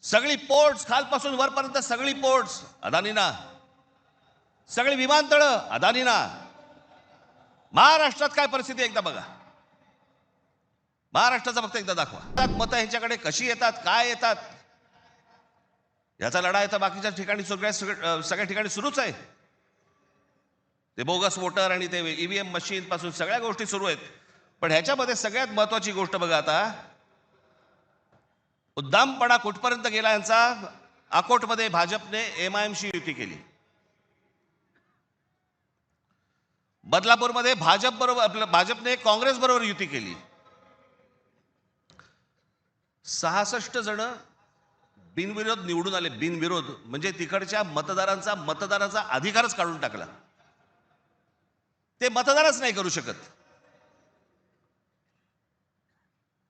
सगळी पोर्ट्स खालपासून वरपर्यंत सगळी पोर्ट्स अदानीना, सगळी विमानतळं अदानीना. महाराष्ट्रात काय परिस्थिती एकदा बघा, महाराष्ट्राचा फक्त एकदा दाखवा. मतं ह्यांच्याकडे कशी येतात, काय येतात, याचा लढा तर बाकीच्या ठिकाणी सगळ्या ठिकाणी सुरूच आहे. ते बोगस वोटर आणि ते ईव्हीएम मशीन पासून सगळ्या गोष्टी सुरू आहेत. पण ह्याच्यामध्ये सगळ्यात महत्वाची गोष्ट बघा, आता उद्दामपणा कुठपर्यंत गेला यांचा. अकोटमध्ये भाजपने एमआयएमशी युती केली, बदलापूरमध्ये भाजपने काँग्रेस बरोबर युती केली. 66 जण बिनविरोध निवडून आले. बिनविरोध म्हणजे तिकडच्या मतदारांचा अधिकारच काढून टाकला. ते मतदारच नाही करू शकत.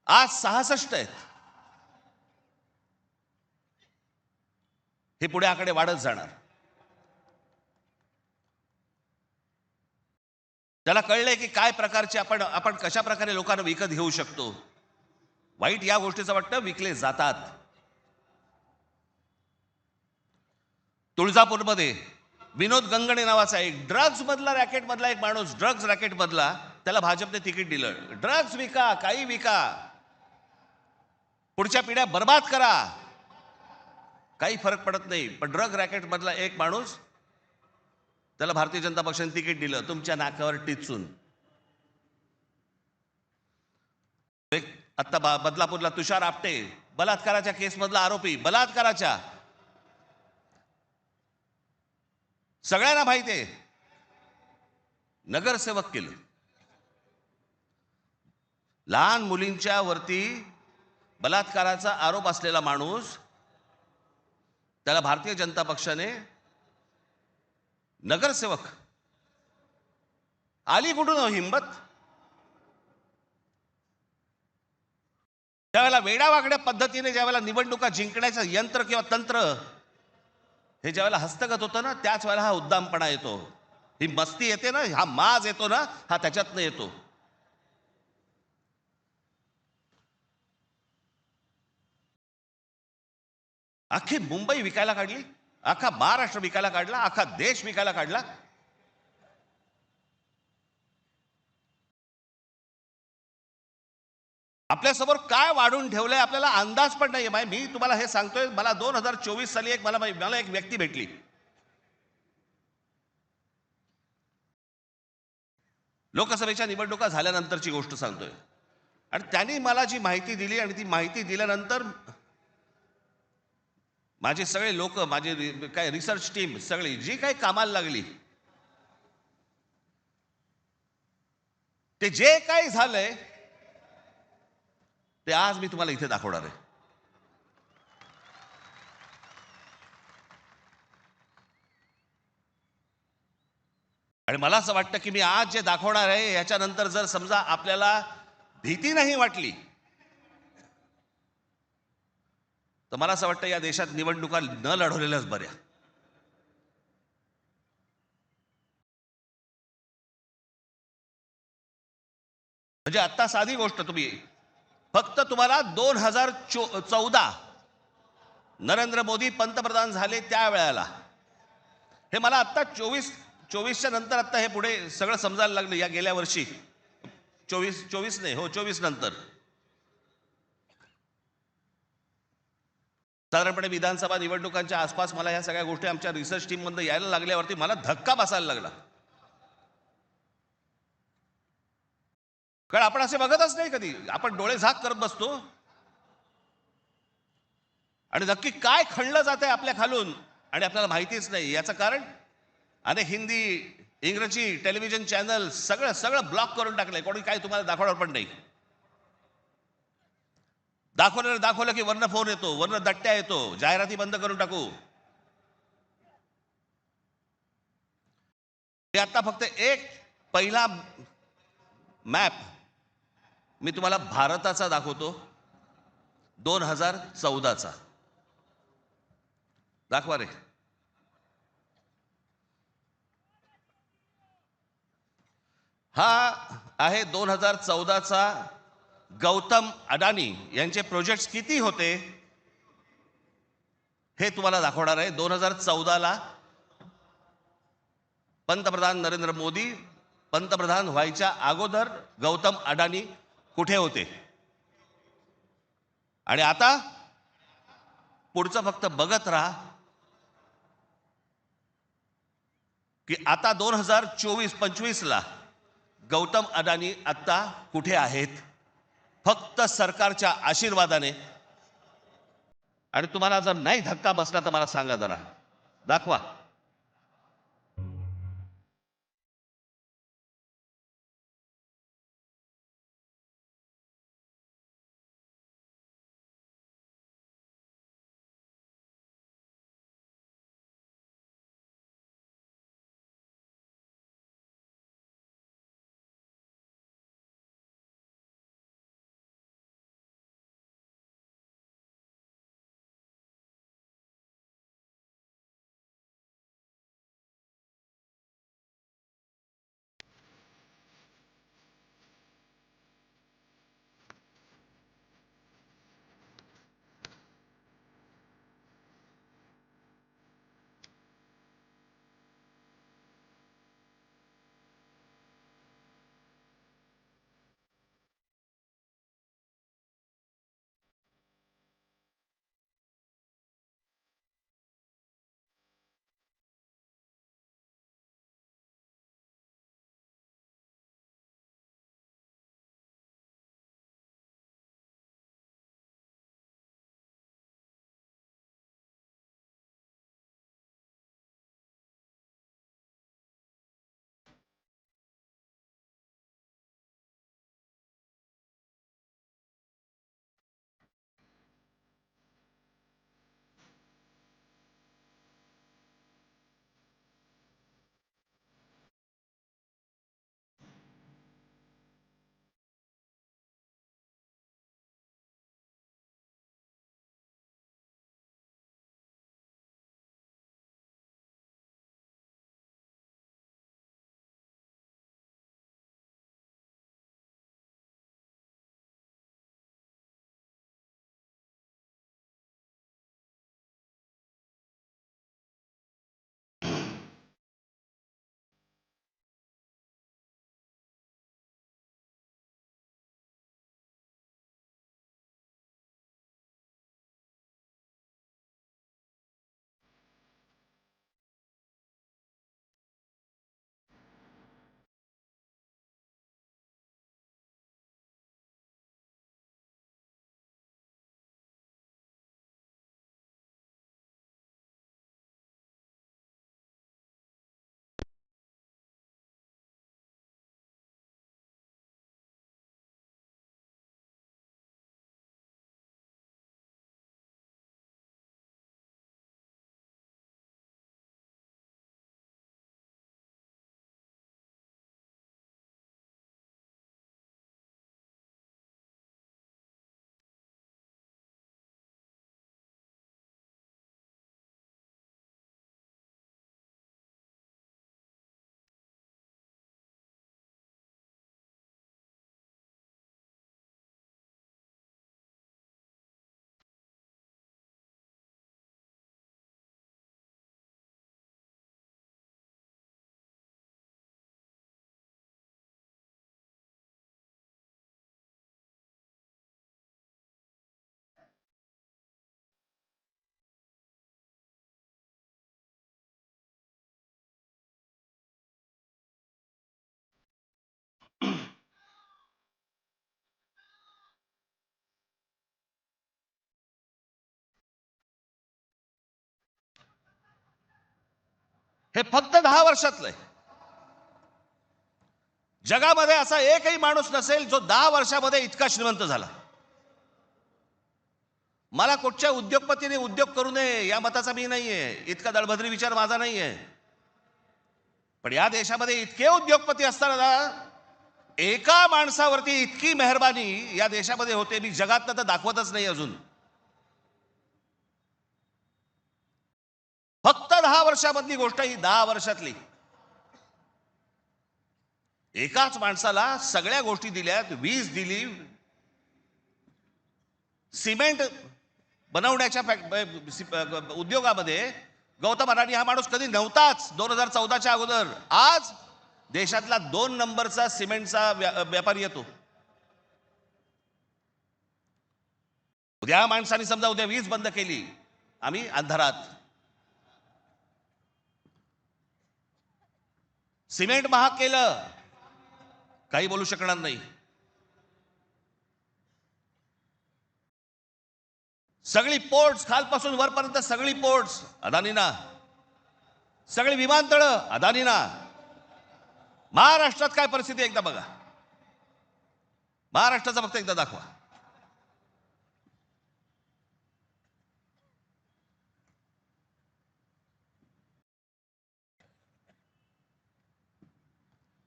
आज 66 आहेत. हे पुढे आकडे वाढत जाणार. त्याला कळलंय की काय प्रकारचे आपण कशा प्रकारे लोकांना विकत घेऊ शकतो. वाईट या गोष्टीचं वाटतं विकले जातात. तुळजापूरमध्ये विनोद गंगणे नावाचा एक ड्रग्ज मधला रॅकेट मधला एक माणूस, ड्रग्ज रॅकेट मधला, त्याला भाजपने तिकीट दिलं. ड्रग्ज विका, काही विका, पुढच्या पिढ्या बर्बाद करा, काही फरक पडत नाही. पण ड्रग रॅकेट मधला एक माणूस, त्याला भारतीय जनता पक्षाने तिकीट दिलं तुमच्या नाकावर टिचून. आता बदलापूरला तुषार आपटे, बलात्काराच्या केस मधला आरोपी, बलात्काराच्या, सगळ्यांना माहिती आहे, नगरसेवक केलं. लहान मुलींच्या वरती बलात्काराचा आरोप असलेला माणूस, त्याला भारतीय जनता पक्षाने नगरसेवक. आली कुठून हिंमत? ज्यावेळेला वेडावाकड्या पद्धतीने ज्यावेळेला निवडणुका जिंकण्याचं यंत्र किंवा तंत्र हे ज्यावेळेला हस्तगत होतं ना, त्याच वेळेला हा उद्दामपणा येतो, ही मस्ती येते ना, हा माज येतो ना, हा त्याच्यातनं येतो. अख्खी मुंबई विकायला काढली, अख्खा महाराष्ट्र विकायला काढला, अख्खा देश विकायला काढला. आपल्यासमोर काय वाढून ठेवलंय आपल्याला अंदाज पण नाही. मी तुम्हाला हे सांगतोय, मला 2024 साली मला एक व्यक्ती भेटली. लोकसभेच्या निवडणुका झाल्यानंतरची गोष्ट सांगतोय. आणि त्यांनी मला जी माहिती दिली, आणि ती माहिती दिल्यानंतर माझे सगळे लोक, माझे काय रिसर्च टीम सगळी जी काही कामाला लागली, ते जे काही झालंय ते आज मी तुम्हाला इथे दाखवणार आहे. आणि मला असं वाटतं की मी आज जे दाखवणार आहे याच्यानंतर जर समजा आपल्याला भीती नाही वाटली, तर मला असं वाटतं या देशात निवडणुका न लढवलेल्याच बऱ्या. म्हणजे आता साधी गोष्ट, फक्त तुम्हाला 2014 नरेंद्र मोदी पंतप्रधान झाले त्यावेळेला, हे मला आता 24च्या नंतर आता हे पुढे सगळं समजायला लागलं. या गेल्या वर्षी 24 नाही, हो 24 नंतर साधारणपणे विधानसभा निवडणुकांच्या आसपास मला ह्या सगळ्या गोष्टी आमच्या रिसर्च टीम मधून यायला लागल्यावरती मला धक्का बसायला लागला. कारण आपण असे बघतच नाही कधी, आपण डोळे झाक करत बसतो आणि नक्की काय खणलं जात आहे आपल्या खालून आणि आपल्याला माहितीच नाही. याचं कारण अनेक हिंदी इंग्रजी टेलिव्हिजन चॅनल सगळं ब्लॉक करून टाकलंय. कोणी काय तुम्हाला दाखवणार पण नाही. दाखवलं की वर्ण फोन येतो, वर्ण दट्ट्या येतो, जाहिराती बंद करून टाकू. हे आता फक्त एक पहिला मॅप मी तुम्हाला भारताचा दाखवतो, 2014चा. दाखवा रे. हा आहे 2014चा गौतम अडानी यांचे प्रोजेक्ट्स किती होते हे तुम्हाला दाखवणार आहे. 2014ला पंतप्रधान नरेंद्र मोदी पंतप्रधान व्हायच्या अगोदर गौतम अडाणी कुठे होते आणि आता पुढचं फक्त बघत राहा की आता 2024-25ला गौतम अडाणी आता कुठे आहेत. फक्त सरकारच्या आशीर्वादाने. आणि तुम्हाला जर नाही धक्का बसला तर मला सांगा, जरा दाखवा. हे फक्त 10 वर्षातलं आहे. जगामध्ये असा एकही माणूस नसेल जो 10 वर्षामध्ये इतका श्रीमंत झाला. मला कुठच्या उद्योगपतीने उद्योग करू नये या मताचा मी नाहीये, इतका दळभद्री विचार माझा नाहीये. पण या देशामध्ये इतके उद्योगपती असताना एका माणसावरती इतकी मेहरबानी या देशामध्ये होते, मी जगात तर दाखवतच नाही अजून. फक्त 10 वर्षामधली गोष्ट, ही 10 वर्षातली. एकाच माणसाला सगळ्या गोष्टी दिल्यात. वीज दिली, सिमेंट बनवण्याच्या उद्योगामध्ये गौतम अडाणी हा माणूस कधी नव्हताच 2014च्या अगोदर. आज देशातला 2 नंबरचा सिमेंटचा व्यापारी येतो. उद्या माणसाने समजा उद्या वीज बंद केली, आम्ही अंधारात. सिमेंट महाग केलं, काही बोलू शकणार नाही. सगळी पोर्ट्स खालपासून वरपर्यंत सगळी पोर्ट्स अदानीना, सगळी विमानतळं अदानीना. महाराष्ट्रात काय परिस्थिती एकदा बघा, महाराष्ट्राचा फक्त एकदा दाखवा.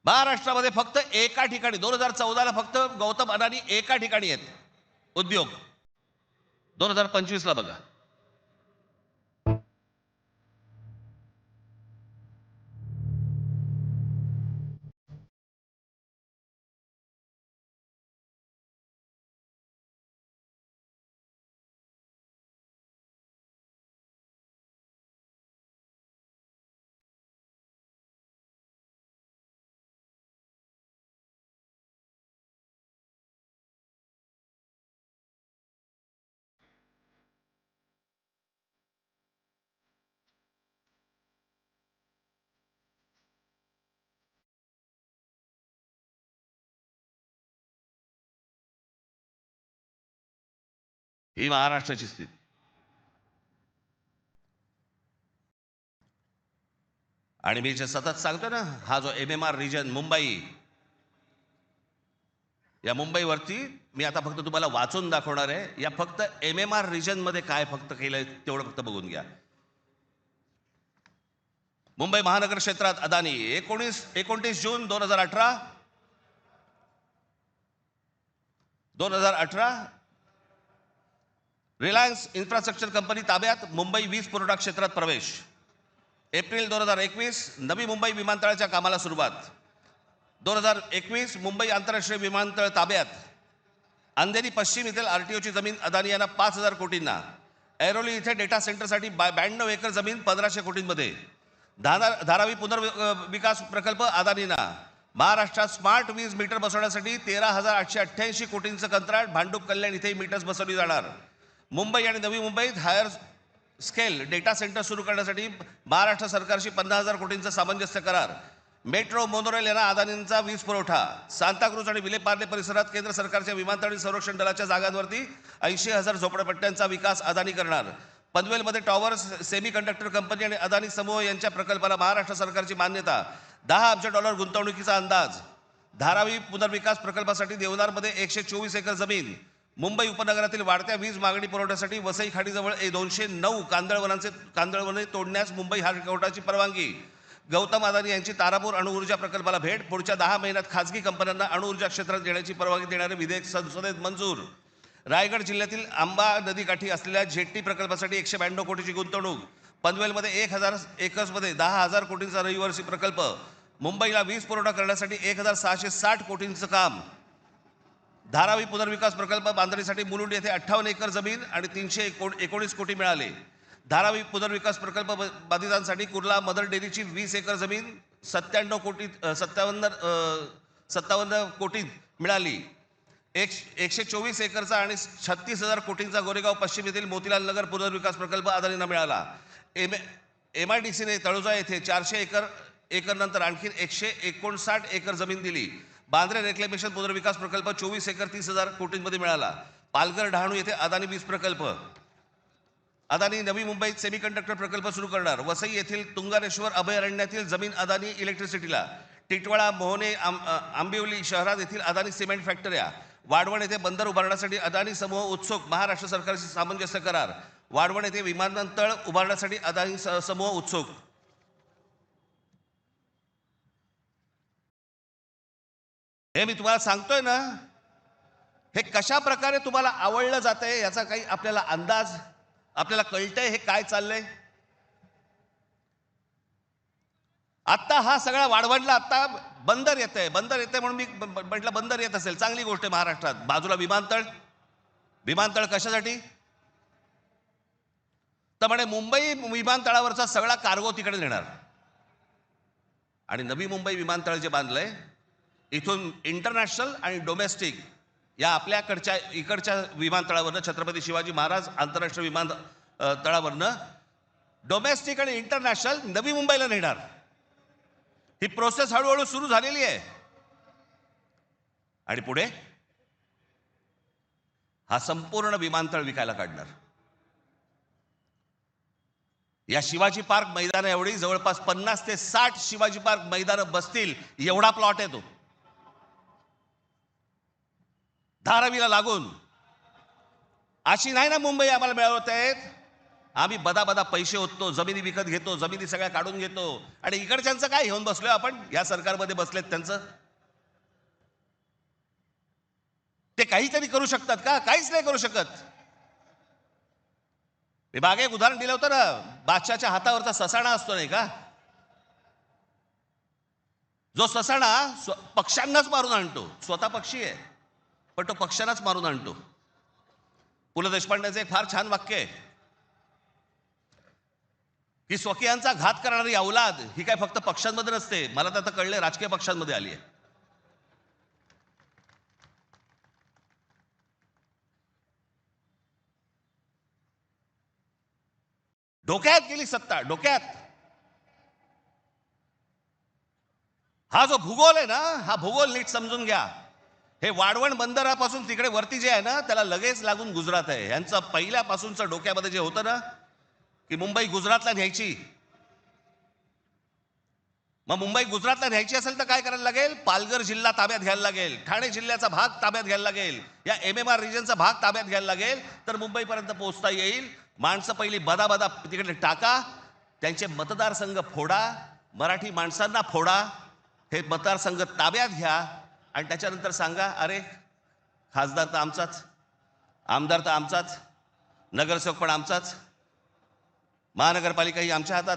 महाराष्ट्रामध्ये फक्त एका ठिकाणी 2014ला फक्त गौतम अडाणी एका ठिकाणी आहेत उद्योग. 2025ला बघा, ही महाराष्ट्राची स्थिती. आणि मी जे सतत सांगतो ना, हा जो MMR रिजन मुंबई, या मुंबईवरती मी आता फक्त तुम्हाला वाचून दाखवणार आहे. या फक्त MMR रिजन मध्ये काय फक्त केलंय तेवढं फक्त बघून घ्या. मुंबई महानगर क्षेत्रात अदानी 29 जून 2018 रिलायन्स इन्फ्रास्ट्रक्चर कंपनी ताब्यात मुंबई वीज पुरवठा क्षेत्रात प्रवेश. एप्रिल 2021 नवी मुंबई विमानतळाच्या कामाला सुरुवात. 2021 मुंबई आंतरराष्ट्रीय विमानतळ ताब्यात. अंधेरी पश्चिम येथील RTOची जमीन अदानी यांना 5,000 कोटींना. ऐरोली इथे डेटा सेंटरसाठी 92 एकर जमीन 1,500 कोटींमध्ये. धारावी पुनर्विकास प्रकल्प अदानींना. महाराष्ट्रात स्मार्ट वीज मीटर बसवण्यासाठी 13,888 कोटींचं कंत्राट. भांडूप कल्याण इथे मीटर्स बसवली जाणार. मुंबई आणि नवी मुंबईत हायर स्केल डेटा सेंटर सुरू करण्यासाठी महाराष्ट्र सरकारशी 50,000 कोटींचा सामंजस्य करार. मेट्रो मोनोरेल यांना अदानींचा वीज पुरवठा. सांताक्रूज आणि विलेपार्ले परिसरात केंद्र सरकारच्या विमानतळ आणि संरक्षण दलाच्या जागांवरती 80,000 झोपडपट्ट्यांचा विकास अदानी करणार. पनवेलमध्ये टॉवर्स सेमी कंडक्टर कंपनी आणि अदानी समूह यांच्या प्रकल्पाला महाराष्ट्र सरकारची मान्यता. $10 अब्ज गुंतवणुकीचा अंदाज. धारावी पुनर्विकास प्रकल्पासाठी देवनारमध्ये 124 एकर जमीन. मुंबई उपनगरातील वाढत्या वीज मागणी पुरवठ्यासाठी वसई खाडीजवळ 209 कांदळवने तोडण्यास मुंबई हायकोर्टाची परवानगी. गौतम अदानी यांची तारापूर अणुऊर्जा प्रकल्पाला भेट. पुढच्या 10 महिन्यात खासगी कंपन्यांना अणुऊर्जा क्षेत्रात घेण्याची परवानगी देणारे विधेयक संसदेत मंजूर. रायगड जिल्ह्यातील आंबा नदीकाठी असलेल्या जेट्टी प्रकल्पासाठी 192 कोटीची गुंतवणूक. पनवेलमध्ये 1,000 एकर्समध्ये 10,000 कोटींचा रहिवासी प्रकल्प. मुंबईला वीज पुरवठा करण्यासाठी 1,660 कोटींचं काम. धारावी पुनर्विकास प्रकल्प बांधणीसाठी मुलुंड येथे 58 एकर जमीन आणि 319 कोटी मिळाले. धारावी पुनर्विकास प्रकल्प बाधितांसाठी कुर्ला मदर डेअरीची 20 एकर जमीन 57 कोटीत मिळाली. 124 एकरचा आणि 36,000 कोटींचा गोरेगाव पश्चिम येथील मोतीलाल नगर पुनर्विकास प्रकल्प अदानींना मिळाला. MIDCने तळोजा येथे 400 एकर नंतर आणखी 159 एकर जमीन दिली. बांद्रे रेक्लेमेशन पुनर्विकास प्रकल्प 24 एकर 30,000 कोटींमध्ये मिळाला. पालघर डहाणू येथे अदानी वीज प्रकल्प. अदानी नवी मुंबईत सेमीकंडक्टर प्रकल्प सुरू करणार. वसई येथील तुंगारेश्वर अभयारण्यातील जमीन अदानी इलेक्ट्रिसिटीला. टिटवाळा मोहने आंबिवली शहरात येथील अदानी सिमेंट फॅक्टऱ्या. वाढवण येथे बंदर उभारण्यासाठी अदानी समूह उत्सुक. महाराष्ट्र सरकारशी सामंजस्य करार. वाढवण येथे विमानतळ उभारण्यासाठी अदानी समूह उत्सुक. हे मी तुम्हाला सांगतोय ना, हे कशा प्रकारे तुम्हाला आवडलं जातंय याचा काही आपल्याला अंदाज, आपल्याला कळतंय हे काय चाललंय. आता हा सगळा वाढवणला आता बंदर येतंय म्हणून मी म्हटलं बंदर येत असेल चांगली गोष्ट आहे. महाराष्ट्रात बाजूला विमानतळ कशासाठी? तर म्हणे मुंबई विमानतळावरचा सगळा कार्गो तिकडे नेणार आणि नवी मुंबई विमानतळ जे बांधलंय इथून इंटरनॅशनल आणि डोमेस्टिक या आपल्याकडच्या इकडच्या विमानतळावरनं छत्रपती शिवाजी महाराज आंतरराष्ट्रीय विमानतळावरनं डोमेस्टिक आणि इंटरनॅशनल नवी मुंबईला नेणार। ही प्रोसेस हळूहळू सुरू झालेली आहे आणि पुढे हा संपूर्ण विमानतळ विकायला काढणार। या शिवाजी पार्क मैदान एवढी जवळपास 50 ते 60 शिवाजी पार्क मैदान बसतील एवढा प्लॉट आहे तो, धारावीला लागून। अशी नाही ना मुंबई आम्हाला मिळवत आहेत, आम्ही बदा पैसे होतो, जमिनी विकत घेतो, जमिनी सगळ्या काढून घेतो आणि इकडच्यांचं काय घेऊन बसलोय आपण, या सरकारमध्ये बसलेत त्यांचं। ते काहीतरी करू शकतात का? काहीच नाही करू शकत। मी मागे एक उदाहरण दिलं होतं ना, बादशाच्या हातावरचा ससाणा असतो नाही का, जो ससाणा पक्ष्यांनाच मारून आणतो, स्वतः पक्षी आहे पण तो पक्ष्यांनाच मारून आणतो। पु ल देशपांडेचं एक फार छान वाक्य आहे की स्वकीयांचा घात करणारी औलाद ही काय फक्त पक्षांमध्ये नसते, मला तर आता कळले राजकीय पक्षांमध्ये आली आहे। डोक्यात गेली सत्ता, डोक्यात। हा जो भूगोल आहे ना, हा भूगोल नीट समजून घ्या। हे वाढवण बंदरापासून तिकडे वरती जे आहे ना, त्याला लगेच लागून गुजरात आहे। यांचं पहिल्यापासूनचं डोक्यामध्ये जे होतं ना की मुंबई गुजरातला न्यायची, मग मुंबई गुजरातला न्यायची असेल तर काय करायला लागेल? पालघर जिल्हा ताब्यात घ्यायला लागेल, ठाणे जिल्ह्याचा भाग ताब्यात घ्यायला लागेल, या MMR रिजनचा भाग ताब्यात घ्यायला लागेल, तर मुंबईपर्यंत पोहोचता येईल। माणसं पहिली बदा तिकडे टाका, त्यांचे मतदारसंघ फोडा, मराठी माणसांना फोडा, हे मतदारसंघ ताब्यात घ्या आणि त्याच्यानंतर सांगा अरे खासदार तर आमचाच, आमदार तर आमचाच, नगरसेवक पण आमचाच, महानगरपालिका ही आमच्या हातात।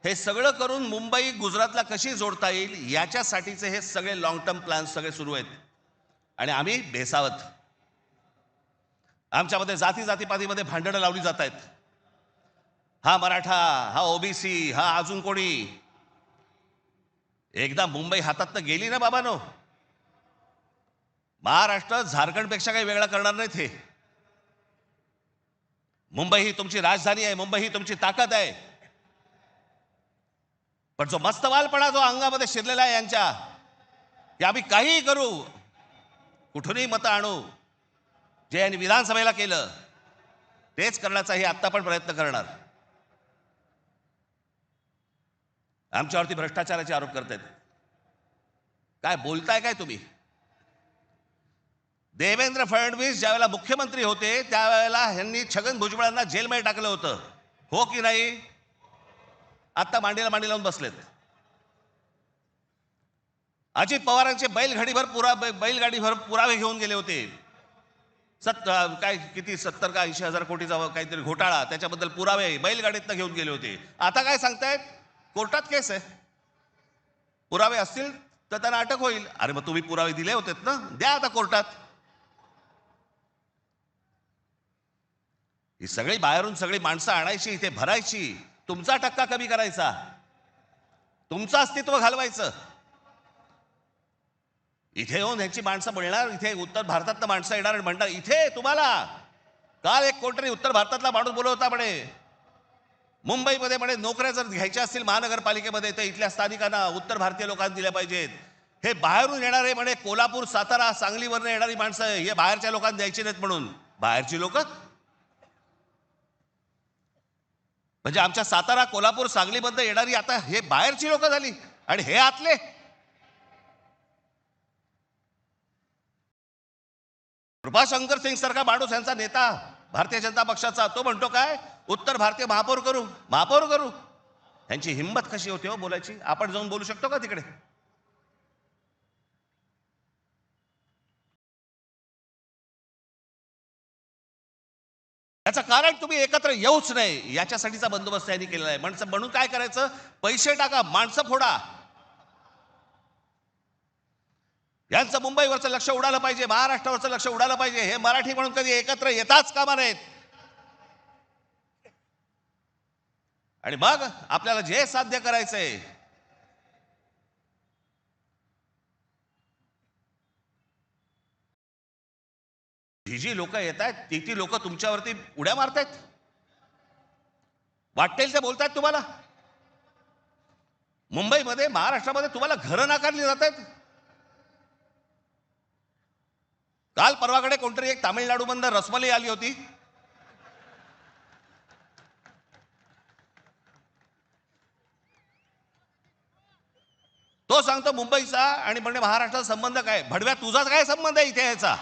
हे सगळं करून मुंबई गुजरातला कशी जोडता येईल याच्यासाठीचे हे सगळे लॉंग टर्म प्लॅन्स सगळे सुरू आहेत आणि आम्ही बेसावत। आमच्यामध्ये जातीपातीमध्ये भांडणं लावली जात आहेत, हा मराठा, हा ओबीसी, हा अजून कोणी। एकदा मुंबई हातातनं गेली ना बाबांनो, महाराष्ट्र झारखंडपेक्षा काही वेगळा करणार नाहीत हे। मुंबई ही तुमची राजधानी आहे, मुंबई ही तुमची ताकद आहे, पण जो मस्तवालपणा जो अंगामध्ये शिरलेला आहे यांच्या, की आम्ही काहीही करू, कुठूनही मतं आणू, जे यांनी विधानसभेला केलं तेच करण्याचा हे आत्ता पण प्रयत्न करणार। आमच्यावरती भ्रष्टाचाराचे आरोप करतायत। काय बोलताय काय तुम्ही? देवेंद्र फडणवीस ज्यावेळेला मुख्यमंत्री होते त्यावेळेला यांनी छगन भुजबळांना जेलमध्ये टाकलं होतं, हो की नाही? आता मांडीला मांडी लावून बसलेत। अजित पवारांचे बैलगाडीभर पुरावे घेऊन गेले होते, काय किती 70 का 80 हजार कोटीचा काहीतरी घोटाळा, त्याच्याबद्दल पुरावे बैलगाडीतनं घेऊन गेले होते। आता काय सांगतायत? कोर्टात केस आहे, पुरावे असतील तर त्यांना अटक होईल। अरे मग तुम्ही पुरावे दिले होतेत ना, द्या आता कोर्टात। ही सगळी बाहेरून सगळी माणसं आणायची, इथे भरायची, तुमचा टक्का कमी करायचा, तुमचं अस्तित्व घालवायचं। इथे येऊन ह्यांची माणसं मिळणार, इथे उत्तर भारतातलं माणसं येणार आणि म्हणणार इथे तुम्हाला। काल एक कोणतरी उत्तर भारतातला माणूस बोलत होता म्हणे, मुंबईमध्ये म्हणे नोकऱ्या जर घ्यायच्या असतील महानगरपालिकेमध्ये तर इथल्या स्थानिकांना, उत्तर भारतीय लोकांना दिल्या पाहिजेत। हे बाहेरून येणारे म्हणे कोल्हापूर, सातारा, सांगलीवरनं येणारी माणसं हे बाहेरच्या लोकांना द्यायची नाहीत म्हणून। बाहेरची लोक म्हणजे आमच्या सातारा, कोल्हापूर, सांगलीमध्ये येणारी आता हे बाहेरची लोक झाली आणि हे आतले। कृपाशंकर सिंग सारखा माणूस यांचा नेता भारतीय जनता पक्षाचा, तो म्हणतो काय उत्तर भारतीय महापौर करू, महापौर करू। यांची हिंमत कशी होते हो बोलायची? आपण जाऊन बोलू शकतो का तिकडे? याचं कारण तुम्ही एकत्र येऊच नाही याच्यासाठीचा बंदोबस्त यांनी केलेला आहे। म्हणून काय करायचं? पैसे टाका, माणसं फोडा। यांचं मुंबईवरचं लक्ष उडालं पाहिजे, महाराष्ट्रावरचं लक्ष उडालं पाहिजे। हे मराठी म्हणून कधी एकत्र येताच कामा नयेत। आणि मग आपल्याला जे साध्य करायचंय जी लोक येत आहेत ती लोक तुमच्यावरती उड्या मारतायत, वाटेल ते बोलतायत तुम्हाला. मुंबईमध्ये महाराष्ट्रामध्ये तुम्हाला घरं नाकारली जात आहेत. काल परवाकडे कोणतरी एक तामिळनाडूमधून रसमलाई आली होती. तो सांगतो मुंबईचा आणि म्हणजे महाराष्ट्राचा संबंध काय. भडव्या तुझाच काय संबंध आहे इथे याचा.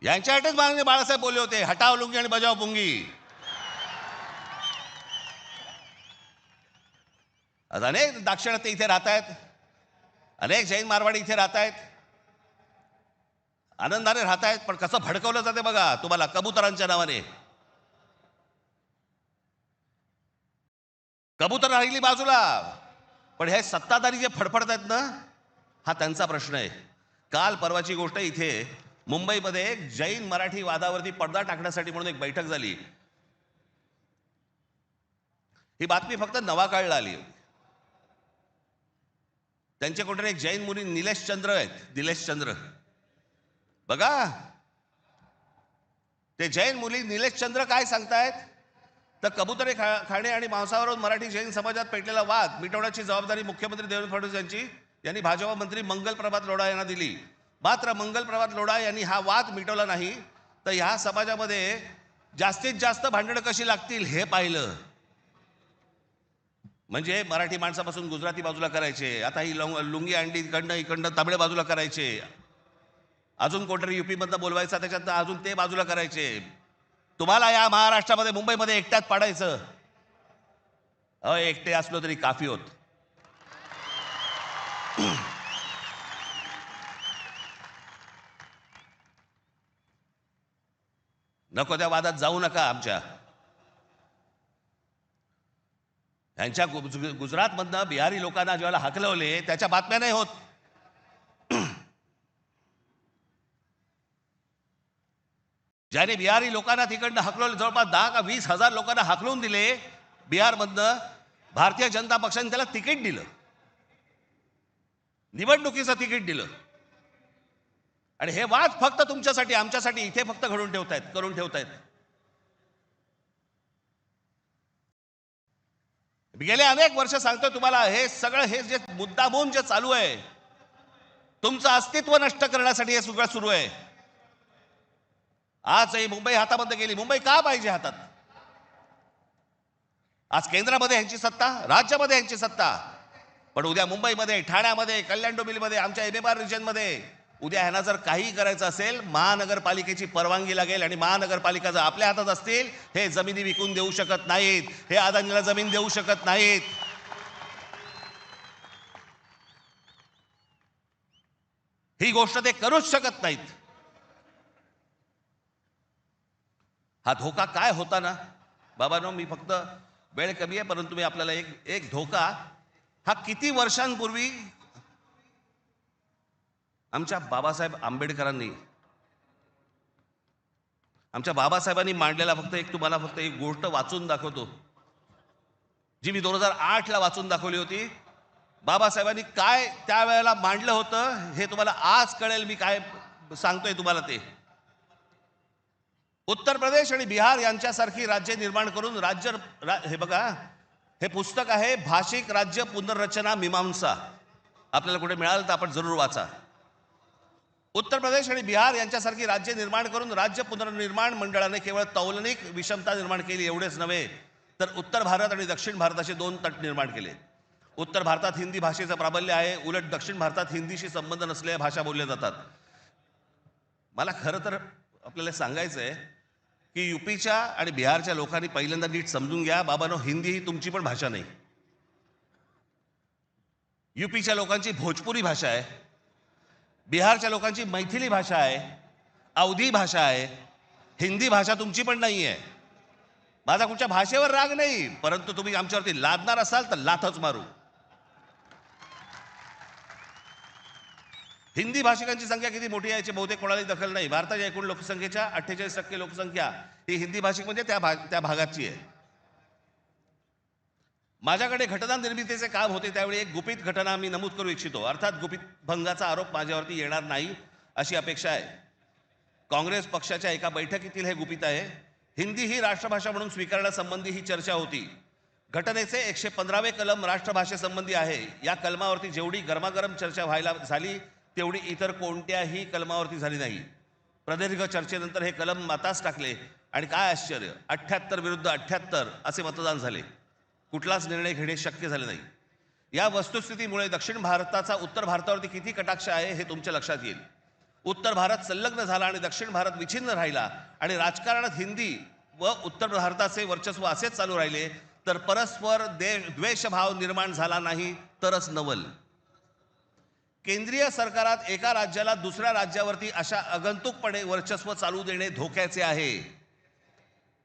यांच्यासाठीच माननीय बाळासाहेब बोलले होते, हटाव लुंगी आणि बजाव पुंगी. आज अनेक दाक्षिणात्य इथे राहत आहेत, अनेक जैन मारवाडी इथे राहत आहेत, आनंदाने राहत आहेत. पण कसं भडकवलं जाते बघा तुम्हाला कबुतरांच्या नावाने. कबूतर राहिली बाजूला, पण हे सत्ताधारी जे फडफडत आहेत ना, हा त्यांचा प्रश्न आहे. काल परवाची गोष्ट, इथे मुंबईमध्ये एक जैन मराठी वादावरती पडदा टाकण्यासाठी म्हणून एक बैठक झाली. ही बातमी फक्त नवाकाळला आली. त्यांचे कोणतरी एक जैन मुली निलेश चंद्र आहेत, निलेश चंद्र बघा. ते जैन मुली निलेश चंद्र काय सांगतायत तर कबुतरे खाणे आणि मांसावरून मराठी जैन समाजात पेटलेला वाद मिटवण्याची जबाबदारी मुख्यमंत्री देवेंद्र फडणवीस यांनी भाजपा मंत्री मंगल प्रभात लोढा यांना दिली. मात्र मंगल प्रभात लोढा यांनी हा वाद मिटवला नाही, तर ह्या समाजामध्ये जास्तीत जास्त भांडणं कशी लागतील हे पाहिलं. म्हणजे मराठी माणसापासून गुजराती बाजूला करायचे, आता ही लुंगी अंडी इकडनं तामिळ बाजूला करायचे, अजून कोणतरी युपी मधनं बोलवायचा त्याच्यात अजून ते बाजूला करायचे. तुम्हाला या महाराष्ट्रामध्ये मुंबईमध्ये एकट्यात पाडायचं. एकटे असलो तरी काफी होत. नको त्या वादात जाऊ नका. आमच्या यांच्या गुजरातमधनं बिहारी लोकांना ज्यावेळेला हकलवले त्याच्या बातम्या नाही होत. ज्याने बिहारी लोकांना तिकडनं हकलवले, जवळपास 10 का 20 हजार लोकांना हकलवून दिले बिहारमधनं, भारतीय जनता पक्षाने त्याला तिकीट दिलं, निवडणुकीचं तिकीट दिलं. आणि हे वाद फक्त तुमच्यासाठी आमच्यासाठी इथे फक्त करून ठेवतायत. गेले अनेक वर्ष सांगतोय तुम्हाला, हे सगळं हे जे मुद्दामून जे चालू आहे, तुमचं अस्तित्व नष्ट करण्यासाठी हे सगळं सुरू आहे. आज ही मुंबई हातामध्ये गेली. मुंबई का पाहिजे हातात? आज केंद्रामध्ये यांची सत्ता, राज्यामध्ये यांची सत्ता, पण उद्या मुंबईमध्ये, ठाण्यामध्ये, कल्याण डोंबिवलीमध्ये, आमच्या MMR रिजनमध्ये उद्या ह्यांना जर काही करायचं असेल, महानगरपालिकेची परवानगी लागेल. आणि महानगरपालिका जर आपल्या हातात असतील, हे जमिनी विकून देऊ शकत नाहीत, हे अदानीला जमीन देऊ शकत नाहीत. ही गोष्ट ते करूच शकत नाहीत. हा धोका काय होता ना बाबांनो, मी फक्त वेळ कमी आहे परंतु मी आपल्याला एक धोका, हा किती वर्षांपूर्वी आमच्या बाबासाहेबांनी मांडलेला तुम्हाला फक्त एक गोष्ट वाचून दाखवतो, जी मी 2008ला वाचून दाखवली होती. बाबासाहेबांनी काय त्यावेळेला मांडलं होतं हे तुम्हाला आज कळेल. मी काय सांगतोय तुम्हाला ते. उत्तर प्रदेश आणि बिहार यांच्यासारखी राज्य निर्माण करून हे बघा, हे पुस्तक आहे भाषिक राज्य पुनर्रचना मीमांसा. आपल्याला कुठे मिळालं तर आपण जरूर वाचा. उत्तर प्रदेश आणि बिहार यांच्यासारखी राज्य निर्माण करून राज्य पुनर्निर्माण मंडळाने केवळ तौलनिक विषमता निर्माण केली एवढेच नव्हे, तर उत्तर भारत आणि दक्षिण भारताचे 2 तट निर्माण केले. उत्तर भारतात हिंदी भाषेचं प्राबल्य आहे, उलट दक्षिण भारतात हिंदीशी संबंध नसलेल्या भाषा बोलल्या जातात. मला खरं तर आपल्याला सांगायचं आहे की युपीच्या आणि बिहारच्या लोकांनी पहिल्यांदा नीट समजून घ्या, बाबांनो, हिंदी ही तुमची पण भाषा नाही. युपीच्या लोकांची भोजपुरी भाषा आहे, बिहारच्या लोकांची मैथिली भाषा आहे, अवधी भाषा आहे. हिंदी भाषा तुमची पण नाही आहे. माझा कुठच्या भाषेवर राग नाही, परंतु तुम्ही आमच्यावरती लादणार असाल तर लाथच मारू. हिंदी भाषिकांची संख्या किती मोठी आहे याची बहुतेक कोणालाही दखल नाही. भारताच्या एकूण लोकसंख्येच्या 48% लोकसंख्या ही हिंदी भाषिक म्हणजे त्या भागाची आहे. माझ्याकडे घटना निर्मितीचे काम होते त्यावेळी एक गुपित घटना मी नमूद करू इच्छितो. अर्थात गुपित भंगाचा आरोप माझ्यावरती येणार नाही अशी अपेक्षा आहे. काँग्रेस पक्षाच्या एका बैठकीतील हे गुपित आहे. हिंदी ही राष्ट्रभाषा म्हणून स्वीकारण्यासंबंधी ही चर्चा होती. घटनेचे 115वे कलम राष्ट्रभाषेसंबंधी आहे. या कलमावरती जेवढी गरमागरम चर्चा व्हायला झाली तेवढी इतर कोणत्याही कलमावरती झाली नाही. प्रदीर्घ चर्चेनंतर हे कलम मातास टाकले आणि काय आश्चर्य, 78 विरुद्ध 78 असे मतदान झाले. कुठलाच निर्णय घेणे शक्य झाले नाही. या वस्तुस्थितीमुळे दक्षिण भारताचा उत्तर भारतावरती किती कटाक्ष आहे हे तुमच्या लक्षात येईल. उत्तर भारत संलग्न झाला आणि दक्षिण भारत विच्छिन्न राहिला आणि राजकारणात हिंदी व उत्तर भारताचे वर्चस्व असेच चालू राहिले तर परस्पर द्वेषभाव निर्माण झाला नाही तरच नवल. केंद्रीय सरकारात एका राज्याला दुसऱ्या राज्यावरती अशा आगंतुकपणे वर्चस्व चालू देणे धोक्याचे आहे.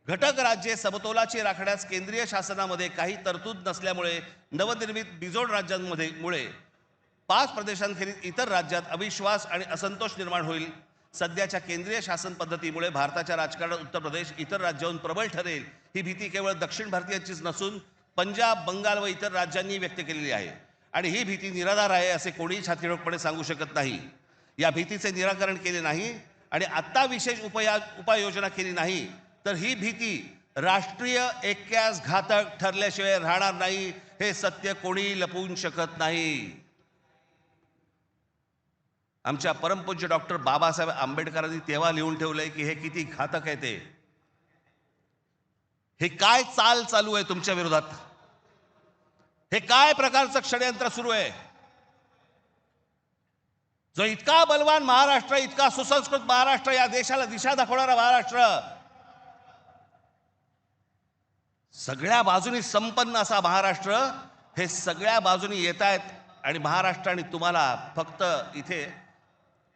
घटक राज्ये समतोलाची राखण्यास केंद्रीय शासनामध्ये काही तरतूद नसल्यामुळे नवनिर्मित बिजोड राज्यांमुळे 5 प्रदेशांखेरीज इतर राज्यात अविश्वास आणि असंतोष निर्माण होईल. सध्याच्या केंद्रीय शासन पद्धतीमुळे भारताच्या राजकारणात उत्तर प्रदेश इतर राज्याहून प्रबळ ठरेल ही भीती केवळ दक्षिण भारतीयांचीच नसून पंजाब, बंगाल व इतर राज्यांनी व्यक्त केलेली आहे आणि ही भीती निराधार आहे असे कोणीही छातीठोकपणे सांगू शकत नाही. या भीतीचे निराकरण केले नाही आणि आत्ता विशेष उपाययोजना केली नाही तर ही भीती राष्ट्रीय ऐक्यास घातक ठरल्याशिवाय राहणार नाही. हे सत्य कोणी लपवू शकत नाही. आमच्या परमपूज्य डॉक्टर बाबासाहेब आंबेडकरांनी तेव्हा लिहून ठेवलंय की हे किती घातक आहे ते. हे काय चाल चालू आहे तुमच्या विरोधात, हे काय प्रकारचं षडयंत्र सुरू आहे. जो इतका बलवान महाराष्ट्र, इतका सुसंस्कृत महाराष्ट्र, या देशाला दिशा दाखवणारा महाराष्ट्र, सगळ्या बाजूनी संपन्न असा महाराष्ट्र, हे सगळ्या बाजूनी येत आहेत आणि महाराष्ट्राने तुम्हाला फक्त इथे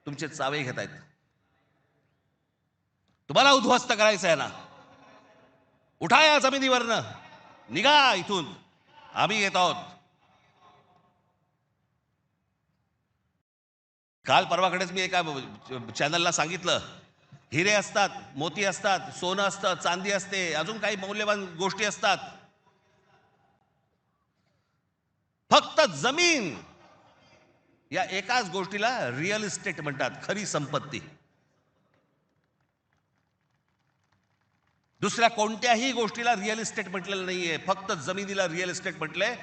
तुमचे चावे घेत आहेत. तुम्हाला उद्ध्वस्त करायचं आहे ना. उठा या जमिनीवरनं, निघा इथून, आम्ही येत आहोत. काल परवाकडेच मी एका चॅनलला सांगितलं, हिरे असतात, मोती असतात, सोनं असतं, चांदी असते, अजून काही मौल्यवान गोष्टी असतात. फक्त जमीन या एकाच गोष्टीला रिअल इस्टेट म्हणतात, खरी संपत्ती. दुसऱ्या कोणत्याही गोष्टीला रिअल इस्टेट म्हटलेलं नाहीये, फक्त जमिनीला रिअल इस्टेट म्हटलंय.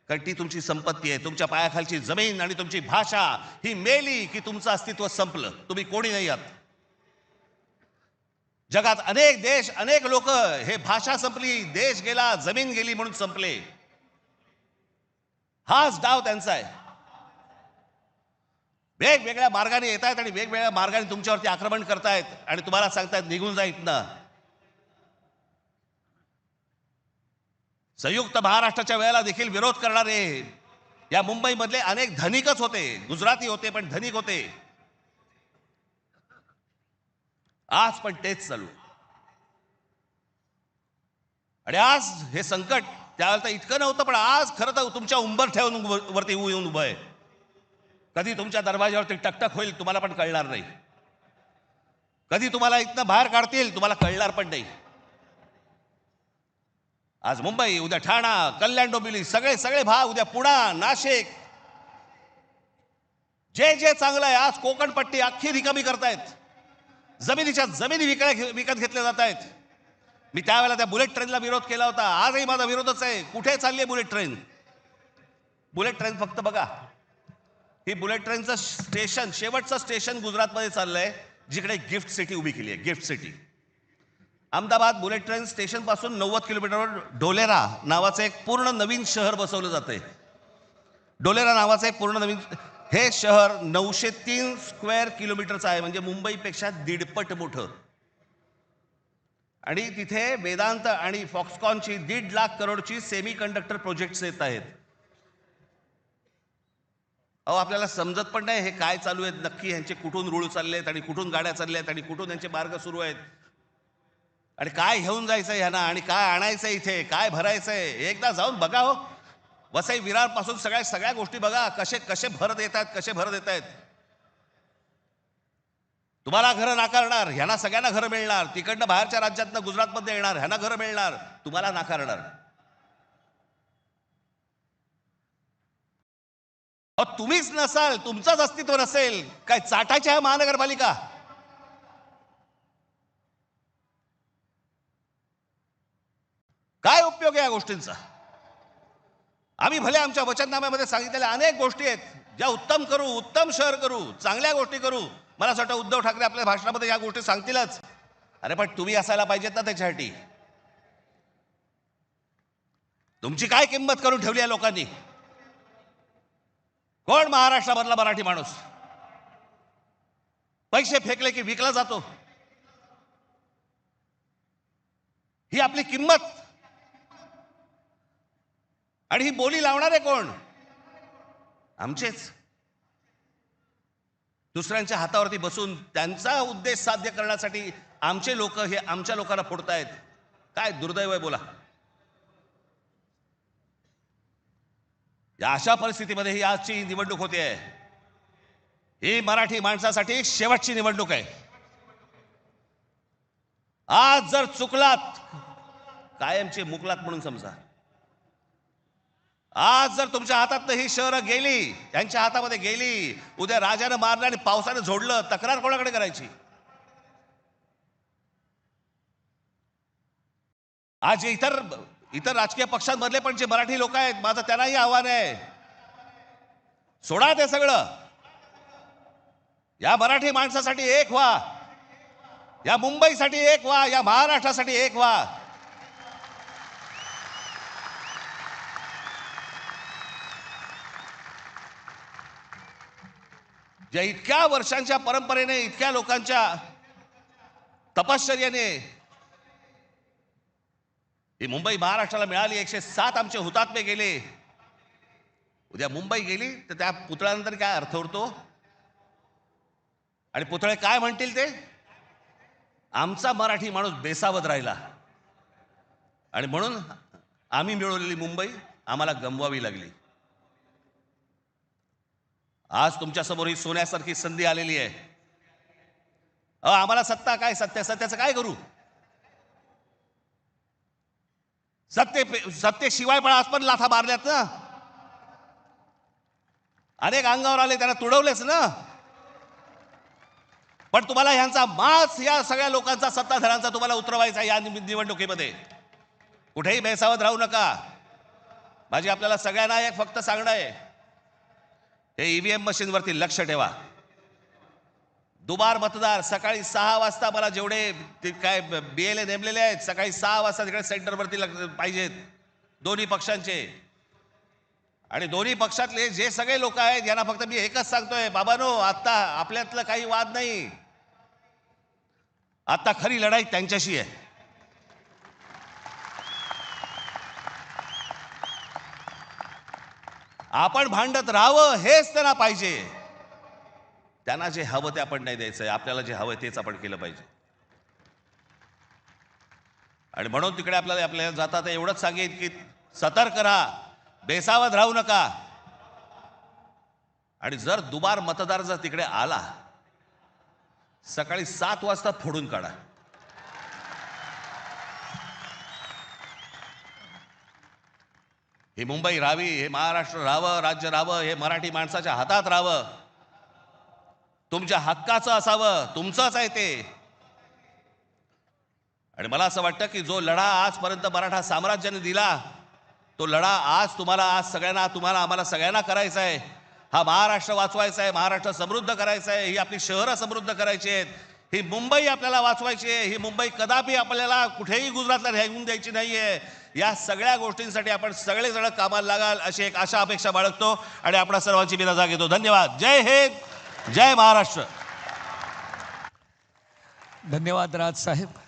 कारण ती तुमची संपत्ती आहे. तुमच्या पायाखालची जमीन आणि तुमची भाषा ही मेली की तुमचं अस्तित्व संपलं, तुम्ही कोणी नाही आहात. जगात अनेक देश, अनेक लोक हे भाषा संपली, देश गेला, जमीन गेली म्हणून संपले. हाच डाव त्यांचा आहे. वेगवेगळ्या मार्गाने येत आहेत आणि वेगवेगळ्या मार्गाने तुमच्यावरती आक्रमण करतायत आणि तुम्हाला सांगतायत निघून जा इथनं. संयुक्त महाराष्ट्राच्या वेळेला देखील विरोध करणारे या मुंबईमधले अनेक धनिकच होते, गुजराती होते पण धनिक होते. आज पण तेच चालू. आणि आज हे संकट त्यावेळेला इतकं नव्हतं, पण आज खरं तर तुमच्या उंबरठ्यावरून वरती येऊन उभं आहे. कधी तुमच्या दरवाजावरती टकटक होईल तुम्हाला पण कळणार नाही. कधी तुम्हाला इथनं बाहेर काढतील तुम्हाला कळणार पण नाही. आज मुंबई, उद्या ठाणा, कल्याण डोंबिवली, सगळे सगळे भाग, उद्या पुणा, नाशिक, जे जे चांगलं आहे. आज कोकणपट्टी अख्खी रिकामी करतायत. जमिनीच्या जमिनी विकत घेतल्या जात आहेत. मी त्यावेळेला त्या बुलेट ट्रेनला विरोध केला होता. आजही माझा विरोधच आहे. कुठे चालली आहे बुलेट ट्रेन? बुलेट ट्रेन फक्त बघा, ही बुलेट ट्रेनचं स्टेशन, शेवटचं स्टेशन गुजरातमध्ये चाललंय, जिकडे गिफ्ट सिटी उभी केली आहे. Gift city. Ahmedabad bullet train station पासून 90 किलोमीटरवर डोलेरा नावाचं एक पूर्ण नवीन शहर बसवलं जातंय. डोलेरा नावाचं एक पूर्ण नवीन, हे शहर 903 स्क्वेअर किलोमीटरचं आहे, म्हणजे मुंबईपेक्षा 1.5 मोठं. आणि तिथे वेदांत आणि फॉक्सकॉनची 1.5 लाख करोडची सेमी कंडक्टर प्रोजेक्ट्स येत आहेत. अहो, आपल्याला समजत पण नाही हे काय चालू आहेत नक्की. यांचे कुठून रूळ चालले आहेत आणि कुठून गाड्या चालल्या आहेत आणि कुठून यांचे मार्ग सुरू आहेत आणि काय घेऊन जायचंय ह्यांना आणि काय आणायचंय, इथे काय भरायचंय. एकदा जाऊन बघा हो. वसई विरार पासून सगळ्या गोष्टी बघा, कसे कसे भर देत आहेत, कसे भर देत आहेत. तुम्हाला घरं नाकारणार, ह्यांना सगळ्यांना घरं मिळणार. तिकडनं बाहेरच्या राज्यातनं गुजरातमध्ये येणार, ह्यांना घरं मिळणार, तुम्हाला नाकारणार. तुम्हीच नसाल, तुमचंच अस्तित्व नसेल, काय चाटायची आहे महानगरपालिका? काय उपयोग आहे या गोष्टींचा? आम्ही भले आमच्या वचननाम्यामध्ये सांगितलेल्या अनेक गोष्टी आहेत, ज्या उत्तम करू, उत्तम शहर करू, चांगल्या गोष्टी करू. मला असं वाटतं उद्धव ठाकरे आपल्या भाषणामध्ये या गोष्टी सांगतीलच. अरे पण तुम्ही असायला पाहिजेत ना त्याच्यासाठी. तुमची काय किंमत करून ठेवली आहे लोकांनी? कोण महाराष्ट्रामधला मराठी माणूस पैसे फेकले की विकला जातो? ही आपली किंमत. आणि ही बोली लावणारे कोण? आमचेच. दुसऱ्यांच्या हातावरती बसून त्यांचा उद्देश साध्य करण्यासाठी आमचे लोक हे आमच्या लोकांना फोडतायत. काय दुर्दैव आहे बोला. या अशा परिस्थितीमध्ये ही आजची निवडणूक होते आहे. ही मराठी माणसासाठी शेवटची निवडणूक आहे. आज जर चुकलात, कायमचे मुकलात म्हणून समजा. आज जर तुमच्या हातातनं ही शहरं गेली, त्यांच्या हातामध्ये गेली, उद्या राजानं मारलं आणि पावसानं झोडलं, तक्रार कोणाकडे करायची? आज इतर राजकीय पक्षांमधले पण जे मराठी लोक आहेत, माझं त्यांनाही आव्हान आहे, सोडा ते सगळं. या मराठी माणसासाठी एक व्हा, या मुंबईसाठी एक व्हा, या महाराष्ट्रासाठी एक व्हा. ज्या इतक्या वर्षांच्या परंपरेने, इतक्या लोकांच्या तपश्चर्याने ही मुंबई महाराष्ट्राला मिळाली. 107 आमचे हुतात्मे गेले. उद्या मुंबई गेली तर त्या पुतळ्यानंतर काय अर्थ उरतो? आणि पुतळे काय म्हणतील ते? आमचा मराठी माणूस बेसावध राहिला आणि म्हणून आम्ही मिळवलेली मुंबई आम्हाला गमवावी लागली. आज तुमच्या समोर ही सोन्यासारखी संधी आलेली आहे. आम्हाला सत्ता काय, सत्याचं काय करू? सत्तेशिवाय पण आज पण लाथा मारल्यात ना. अनेक अंगावर आले, त्यांना तुडवलेच ना. पण तुम्हाला ह्यांचा मास, या सगळ्या लोकांचा, सत्ताधाऱ्यांचा तुम्हाला उतरवायचा या निवडणुकीमध्ये. कुठेही बेसावध राहू नका. माझी आपल्याला सगळ्यांना एक फक्त सांगणं आहे, हे ईव्हीएम मशीनवरती लक्ष ठेवा. दुबार मतदार सकाळी 6 वाजता, मला जेवढे काय BLA नेमलेले आहेत, सकाळी 6 वाजता तिकडे सेंटरवरती पाहिजेत दोन्ही पक्षांचे. आणि दोन्ही पक्षातले जे सगळे लोक आहेत यांना फक्त मी एकच सांगतोय, बाबांनो, आता आपल्यातलं काही वाद नाही. आता खरी लढाई त्यांच्याशी आहे. आपण भांडत राहावं हेच त्यांना पाहिजे. त्यांना जे हवं ते आपण नाही द्यायचंय, आपल्याला जे हवं तेच आपण केलं पाहिजे. आणि म्हणून तिकडे आपल्याला जातात एवढंच सांगेन की सतर्क राहा, बेसावध राहू नका. आणि जर दुबार मतदार जर तिकडे आला, सकाळी 7 वाजता फोडून काढा. ही मुंबई राहावी, हे महाराष्ट्र राहावं, राज्य राहावं, हे मराठी माणसाच्या हातात राहावं, तुमच्या हक्काचं असावं, तुमचंच आहे ते. आणि मला असं वाटतं की जो लढा आजपर्यंत मराठा साम्राज्याने दिला, तो लढा आज तुम्हाला, आज सगळ्यांना, तुम्हाला, आम्हाला सगळ्यांना करायचा आहे. हा महाराष्ट्र वाचवायचा आहे, महाराष्ट्र समृद्ध करायचा आहे, ही आपली शहरं समृद्ध करायची आहेत, ही मुंबई आपल्याला वाचवायची आहे. ही मुंबई कदापि आपल्याला कुठेही गुजरातला राहून द्यायची नाहीये. या सगळ्या गोष्टींसाठी आपण सगळेजण कामाला लागाल अशी एक आशा अपेक्षा बाळगतो आणि आपल्या सर्वांची मी रजा घेतो. धन्यवाद. जय हिंद, जय महाराष्ट्र. धन्यवाद राज साहेब.